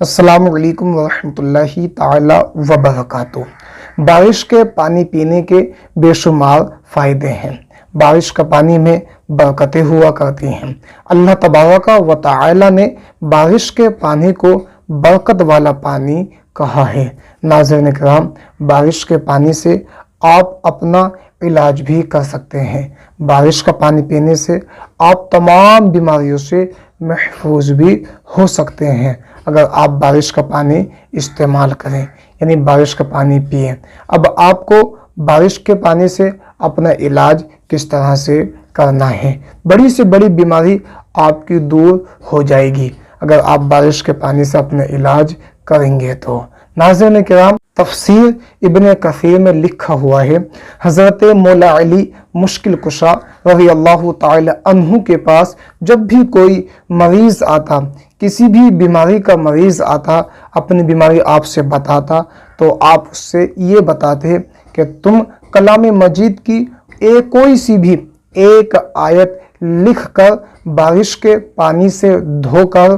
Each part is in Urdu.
السلام علیکم ورحمۃ اللہ تعالی وبرکاتہ۔ بارش کے پانی پینے کے بے شمار فائدے ہیں۔ بارش کا پانی میں برکتیں ہوا کرتی ہیں۔ اللہ تبارک و تعالی نے بارش کے پانی کو برکت والا پانی کہا ہے۔ ناظرین کرام، بارش کے پانی سے آپ اپنا علاج بھی کر سکتے ہیں۔ بارش کا پانی پینے سے آپ تمام بیماریوں سے محفوظ بھی ہو سکتے ہیں اگر آپ بارش کا پانی استعمال کریں، یعنی بارش کا پانی پئیں۔ اب آپ کو بارش کے پانی سے اپنا علاج کس طرح سے کرنا ہے، بڑی سے بڑی بیماری آپ کی دور ہو جائے گی اگر آپ بارش کے پانی سے اپنا علاج کریں گے تو۔ ناظرین کرام، تفسیر ابن کثیر میں لکھا ہوا ہے، حضرت مولا علی مشکل کشا رضی اللہ تعالی عنہ کے پاس جب بھی کوئی مریض آتا، کسی بھی بیماری کا مریض آتا، اپنی بیماری آپ سے بتاتا تو آپ اس سے یہ بتاتے کہ تم کلام مجید کی کوئی سی بھی ایک آیت لکھ کر بارش کے پانی سے دھو کر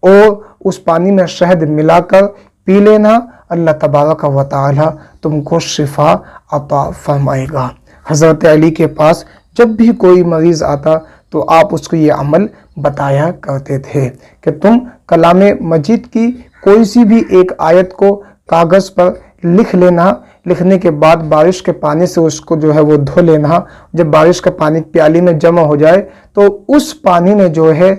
اور اس پانی میں شہد ملا کر پی لینا، اللہ تبارک و تعالی تم کو شفا عطا فرمائے گا۔ حضرت علی کے پاس جب بھی کوئی مریض آتا تو آپ اس کو یہ عمل بتایا کرتے تھے کہ تم کلام مجید کی کوئی سی بھی ایک آیت کو کاغذ پر لکھ لینا، لکھنے کے بعد بارش کے پانی سے اس کو جو ہے وہ دھو لینا۔ جب بارش کا پانی پیالی میں جمع ہو جائے تو اس پانی میں جو ہے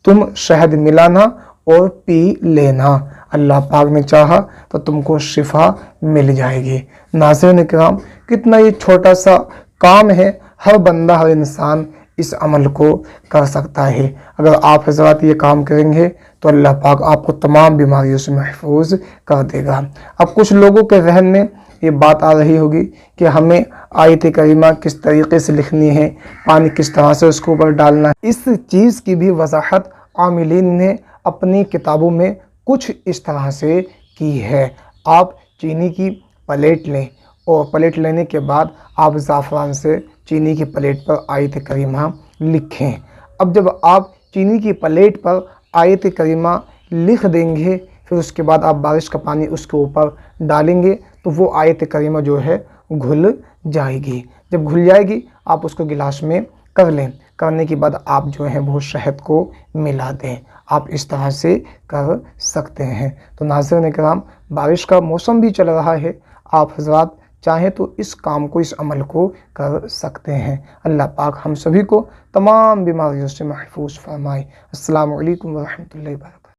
تم شہد ملانا اور پی لینا، اللہ پاک نے چاہا تو تم کو شفا مل جائے گی۔ ناظرین کرام، کتنا یہ چھوٹا سا کام ہے، ہر بندہ، ہر انسان اس عمل کو کر سکتا ہے۔ اگر آپ حضرات یہ کام کریں گے تو اللہ پاک آپ کو تمام بیماریوں سے محفوظ کر دے گا۔ اب کچھ لوگوں کے ذہن میں یہ بات آ رہی ہوگی کہ ہمیں آیت کریمہ کس طریقے سے لکھنی ہے، پانی کس طرح سے اس کے اوپر ڈالنا ہے۔ اس چیز کی بھی وضاحت عاملین نے اپنی کتابوں میں کچھ اس طرح سے کی ہے۔ آپ چینی کی پلیٹ لیں اور پلیٹ لینے کے بعد آپ زعفران سے چینی کی پلیٹ پر آیت کریمہ لکھیں۔ اب جب آپ چینی کی پلیٹ پر آیت کریمہ لکھ دیں گے، پھر اس کے بعد آپ بارش کا پانی اس کے اوپر ڈالیں گے تو وہ آیت کریمہ جو ہے گھل جائے گی۔ جب گھل جائے گی آپ اس کو گلاس میں کر لیں، کرنے کے بعد آپ جو ہے وہ شہد کو ملا دیں۔ آپ اس طرح سے کر سکتے ہیں۔ تو ناظرین کرام، بارش کا موسم بھی چل رہا ہے، آپ حضرات چاہیں تو اس کام کو، اس عمل کو کر سکتے ہیں۔ اللہ پاک ہم سبھی کو تمام بیماریوں سے محفوظ فرمائے۔ السلام علیکم ورحمۃ اللہ وبرکاتہ۔